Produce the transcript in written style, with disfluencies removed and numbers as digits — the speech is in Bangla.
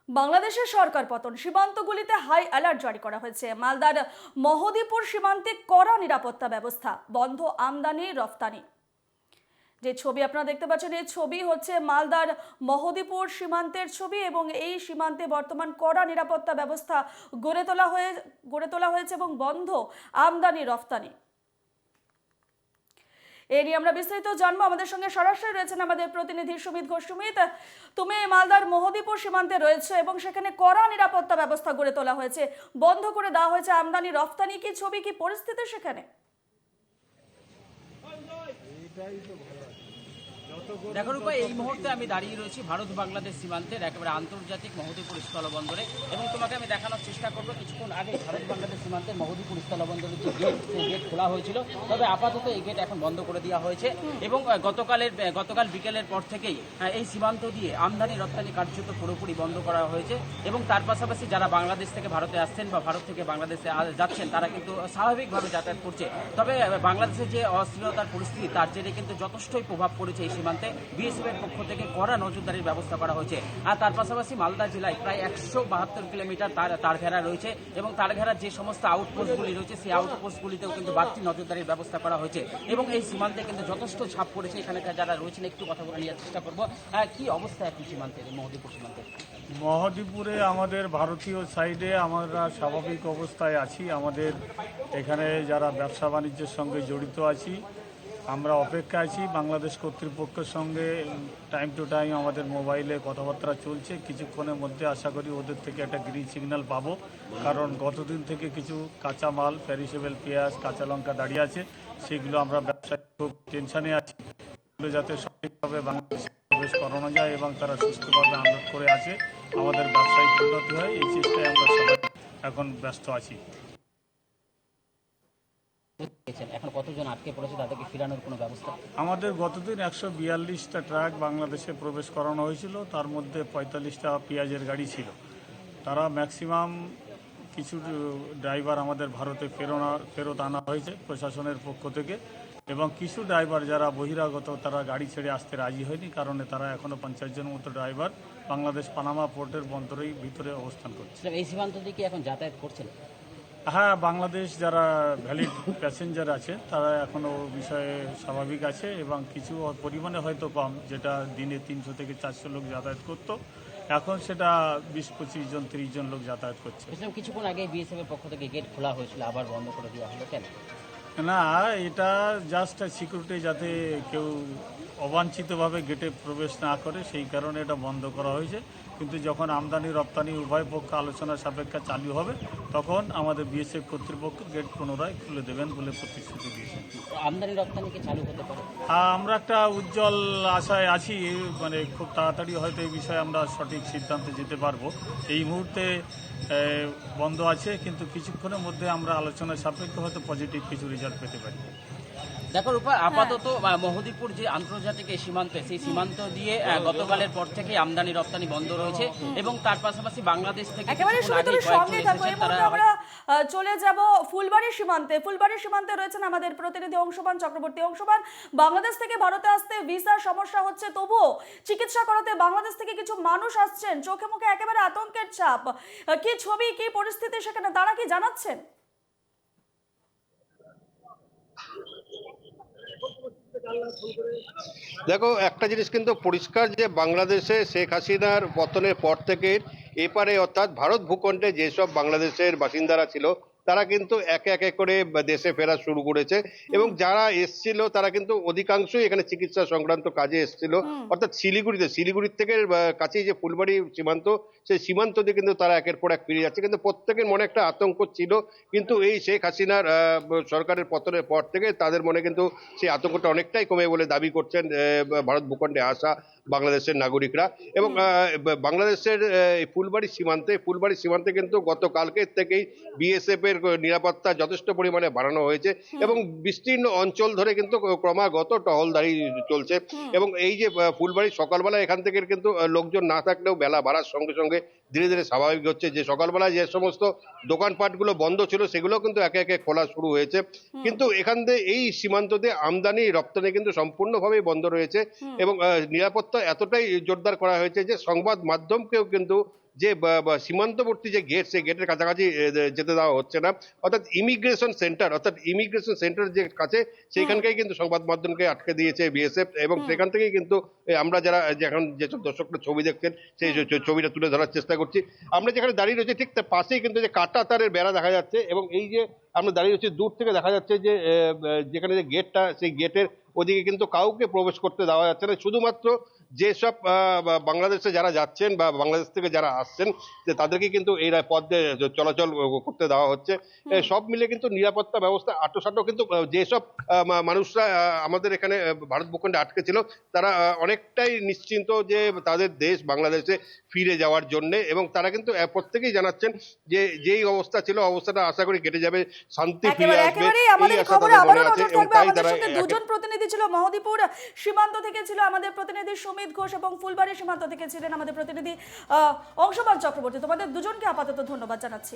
বাংলাদেশের সরকার পতন, সীমান্তগুলিতে হাই অ্যালার্ট জারি করা হয়েছে। মালদার মহদীপুর সীমান্তে কড়া নিরাপত্তা ব্যবস্থা, বন্ধ আমদানি রফতানি। যে ছবি আপনারা দেখতে পাচ্ছেন, এই ছবি হচ্ছে মালদার মহদীপুর সীমান্তের ছবি এবং এই সীমান্তে বর্তমান কড়া নিরাপত্তা ব্যবস্থা গড়ে তোলা হয়েছে এবং বন্ধ আমদানি রফতানি। এ নিয়ে আমরা বিস্তারিত জানবো। আমাদের সঙ্গে সরাসরি রয়েছেন আমাদের প্রতিনিধি সুমিত ঘোষ। সুমিত, তুমি মালদার মহদীপুর সীমান্তে রয়েছে এবং সেখানে কড়া নিরাপত্তা ব্যবস্থা গড়ে তোলা হয়েছে, বন্ধ করে দেওয়া হয়েছে আমদানি রফতানি। কি ছবি, কি পরিস্থিতি সেখানে? দেখো রূপা, এই মুহূর্তে আমি দাঁড়িয়ে রয়েছি ভারত বাংলাদেশ সীমান্তের একেবারে আন্তর্জাতিক মহদীপুর স্থলবন্দরে এবং তোমাকে আমি দেখানোর চেষ্টা করবো কিছুক্ষণ আগে ভারত বাংলাদেশ সীমান্তের মহদীপুর স্থলবন্দরের যে গেট, সেই গেট খোলা হয়েছিল, তবে আপাতত এই গেট এখন বন্ধ করে দেওয়া হয়েছে এবং গতকাল বিকেলের পর থেকেই এই সীমান্ত দিয়ে আমদানি রপ্তানি কার্যত পুরোপুরি বন্ধ করা হয়েছে এবং তার পাশাপাশি যারা বাংলাদেশ থেকে ভারতে আসছেন বা ভারত থেকে বাংলাদেশে যাচ্ছেন তারা কিন্তু স্বাভাবিকভাবে যাতায়াত করছে। তবে বাংলাদেশের যে অস্থিরতার পরিস্থিতি, তার জেরে কিন্তু যথেষ্টই প্রভাব পড়েছে এই সীমান্তে। বিএসএফ এর পক্ষ থেকে কড়া নজরদারির ব্যবস্থা করা হয়েছে। আর তার পাশাপাশি মালদা জেলায় প্রায় 172 কিলোমিটার তার ঘেরা রয়েছে এবং তার ঘেরার যে সমস্ত আউটপোস্টগুলি রয়েছে, সেই আউটপোস্টগুলিতেও কিন্তু বাড়তি নজরদারির ব্যবস্থা করা হয়েছে এবং এই সীমান্তে কিন্তু যথেষ্ট ছাপ পড়েছে। এখানকার যারা রয়েছেন একটু কথা বলে নেওয়ার চেষ্টা করবো। কি অবস্থা এখন সীমান্তের, মহদীপুর সীমান্তে? মহদীপুরে আমাদের ভারতীয় সাইডে আমরা স্বাভাবিক অবস্থায় আছি। আমাদের এখানে যারা ব্যবসা বাণিজ্যের সঙ্গে জড়িত আছি, আমরা অপেক্ষা আছি। বাংলাদেশ কর্তৃপক্ষের সঙ্গে টাইম টু টাইম আমাদের মোবাইলে কথাবার্তা চলছে। কিছুক্ষণের মধ্যে আশা করি ওদের থেকে একটা গ্রিন সিগন্যাল পাবো, কারণ গতদিন থেকে কিছু কাঁচা মাল, প্যারিসেবল পেঁয়াজ, কাঁচা লঙ্কা দাঁড়িয়ে আছে, সেগুলো আমরা ব্যবসায় খুব টেনশনে আছি, এগুলো যাতে সঠিকভাবে বাংলাদেশে প্রবেশ করানো যায় এবং তারা সুস্থভাবে আনলোড করে আছে, আমাদের ব্যবসায়িক উন্নতি হয়, এই চেষ্টায় আমরা সবাই এখন ব্যস্ত আছি। এখন কতজন আটকে পড়েছে, তাদেরকে ফেরানোর কোনো ব্যবস্থা? আমাদের গতদিন 142টা ট্রাক বাংলাদেশে প্রবেশ করানো হয়েছিল, তার মধ্যে 45টা পেঁয়াজের গাড়ি ছিল। তারা ম্যাক্সিমাম কিছু ড্রাইভার আমাদের ভারতে ফেরত আনা হয়েছে প্রশাসনের পক্ষ থেকে এবং কিছু ড্রাইভার যারা বহিরাগত, তারা গাড়ি ছেড়ে আসতে রাজি হয়নি, কারণে তারা এখনও 50 জনের মতো ড্রাইভার বাংলাদেশ পানামা পোর্টের বন্দরেই ভিতরে অবস্থান করছে। এই সীমান্ত দিয়ে কি এখন যাতায়াত করছেন? হ্যাঁ, বাংলাদেশ যারা ভ্যালিড প্যাসেঞ্জার আছে তারা এখনও বিষয়ে স্বাভাবিক আছে এবং কিছু পরিমাণে হয়তো কম, যেটা দিনে 300 থেকে 400 লোক যাতায়াত করতো, এখন সেটা 20-25 জন 30 জন লোক যাতায়াত করছে। কিছুক্ষণ আগে বিএসএফ এর পক্ষ থেকে গেট খোলা হয়েছিল, আবার বন্ধ করে দেওয়া হলো কেন? না, এটা জাস্ট সিকিউরিটি, যাতে কেউ অবাঞ্ছিতভাবে গেটে প্রবেশ না করে, সেই কারণে এটা বন্ধ করা হয়েছে। কিন্তু যখন আমদানি রপ্তানি উভয় পক্ষ আলোচনা সাপেক্ষে চালু হবে, তখন আমাদের বিএসএফ কর্তৃপক্ষ গেট পুনরায় খুলে দেবেন বলে প্রতিশ্রুতি দিয়েছেন। আমদানি রপ্তানি কি চালু হতে পারে? আমরা একটা উজ্জ্বল আশায় আছি, মানে খুব তাড়াতাড়ি হয়তো এই বিষয়ে আমরা সঠিক সিদ্ধান্তে যেতে পারবো। এই মুহূর্তে বন্ধ আছে, কিন্তু কিছুক্ষণের মধ্যে আমরা আলোচনা সাপেক্ষে হয়তো পজিটিভ কিছু রেজাল্ট পেতে পারি। দেখো রূপা, আপাতত মহদীপুর যে আন্তর্জাতিক এই সীমান্ত, সেই সীমান্ত দিয়ে গতকালের পর থেকে আমদানি রপ্তানি বন্ধ রয়েছে এবং তার পাশাপাশি বাংলাদেশ থেকে একেবারে শুধু সঙ্গে থাকো। এই মুহূর্তে আমরা চলে যাব ফুলবাড়ি সীমান্তে। ফুলবাড়ি সীমান্তে রয়েছেন আমাদের প্রতিনিধি অংশমান চক্রবর্তী। অংশমান, বাংলাদেশ থেকে ভারতে আসতে ভিসার সমস্যা হচ্ছে, তবুও চিকিৎসা করাতে বাংলাদেশ থেকে কিছু মানুষ আসছেন, চোখে মুখে একেবারে আতঙ্কের ছাপ। কি ছবি, কি পরিস্থিতি সেখানে, তারা কি জানাচ্ছেন? দেখো, একটা জিনিস কিন্তু পরিষ্কার যে বাংলাদেশে শেখ হাসিনার পতনের পর থেকে এপারে অর্থাৎ ভারত ভূখণ্ডে যেসব বাংলাদেশের বাসিন্দারা ছিল, তারা কিন্তু একে একে করে দেশে ফেরা শুরু করেছে এবং যারা এসছিল তারা কিন্তু অধিকাংশই এখানে চিকিৎসা সংক্রান্ত কাজে এসছিল। অর্থাৎ শিলিগুড়ির থেকে কাছেই যে ফুলবাড়ি সীমান্ত, সেই সীমান্ত দিয়ে কিন্তু তারা একের পর এক ফিরে যাচ্ছে, কিন্তু প্রত্যেকের মনে একটা আতঙ্ক ছিল। কিন্তু এই শেখ হাসিনার সরকারের পতনের পর থেকে তাদের মনে কিন্তু সেই আতঙ্কটা অনেকটাই কমে বলে দাবি করছেন ভারত ভূখণ্ডে আসা বাংলাদেশের নাগরিকরা। এবং বাংলাদেশের ফুলবাড়ি সীমান্তে কিন্তু গতকালকের থেকেই বিএসএফ এর নিরাপত্তা যথেষ্ট পরিমাণে বাড়ানো হয়েছে এবং বিস্তীর্ণ অঞ্চল ধরে কিন্তু ক্রমাগত টহলদারি চলছে। এবং এই যে ফুলবাড়ি, সকালবেলা এখান থেকে কিন্তু লোকজন না থাকলেও বেলা বাড়ার সঙ্গে সঙ্গে ধীরে ধীরে স্বাভাবিক হচ্ছে। যে সকালবেলা যে সমস্ত দোকানপাটগুলো বন্ধ ছিল, সেগুলো কিন্তু একে একে খোলা শুরু হয়েছে। কিন্তু এখান থেকে এই সীমান্ত দিয়ে আমদানি রপ্তানি কিন্তু সম্পূর্ণভাবেই বন্ধ রয়েছে এবং নিরাপত্তা এতটাই জোরদার করা হয়েছে যে সংবাদ মাধ্যমকেও কিন্তু যে সীমান্তবর্তী যে গেট, সেই গেটের কাছাকাছি যেতে দেওয়া হচ্ছে না, অর্থাৎ ইমিগ্রেশন সেন্টার যে কাছে সেইখানকেই কিন্তু সংবাদ মাধ্যমকে আটকে দিয়েছে বিএসএফ, এবং সেখান থেকেই কিন্তু আমরা যারা এখন যেসব দর্শকরা ছবি দেখছেন সেই ছবিটা তুলে ধরার চেষ্টা করছি। আমরা যেখানে দাঁড়িয়ে রয়েছি ঠিক তার পাশেই কিন্তু যে কাঁটা তারের বেড়া দেখা যাচ্ছে, এবং এই যে আমরা দাঁড়িয়ে রয়েছি দূর থেকে দেখা যাচ্ছে যে যেখানে যে গেটটা, সেই গেটের ওদিকে কিন্তু কাউকে প্রবেশ করতে দেওয়া যাচ্ছে না। শুধুমাত্র যেসব বাংলাদেশে যারা যাচ্ছেন বা বাংলাদেশ থেকে যারা আসছেন, যে তাদেরকে কিন্তু এই পথ দিয়ে চলাচল করতে দেওয়া হচ্ছে। সব মিলে কিন্তু নিরাপত্তা ব্যবস্থা আঁটোসাঁটো, কিন্তু যেসব মানুষরা আমাদের এখানে ভারত ভূখণ্ডে আটকে ছিল, তারা অনেকটাই নিশ্চিন্ত যে তাদের দেশ বাংলাদেশে ফিরে যাওয়ার জন্য, এবং তারা কিন্তু প্রত্যেকেই জানাচ্ছেন যে যেই অবস্থা ছিল অবস্থাটা আশা করি কেটে যাবে, শান্তি ফিরে আসবে, একেবারে এই আমাদের আশা খবরে তাদের আবারও মনে আছে, নজর এবং থাকবে। তাই আমাদের তারা সঙ্গে দুজন প্রতিনিধি ছিল, মহদীপুর সীমান্ত থেকে ছিল আমাদের প্রতিনিধি সুমিত ঘোষ এবং ফুলবাড়ি সীমান্ত থেকে ছিলেন আমাদের প্রতিনিধি অংশমান চক্রবর্তী। তোমাদের দুজনকে আপাতত ধন্যবাদ জানাচ্ছি।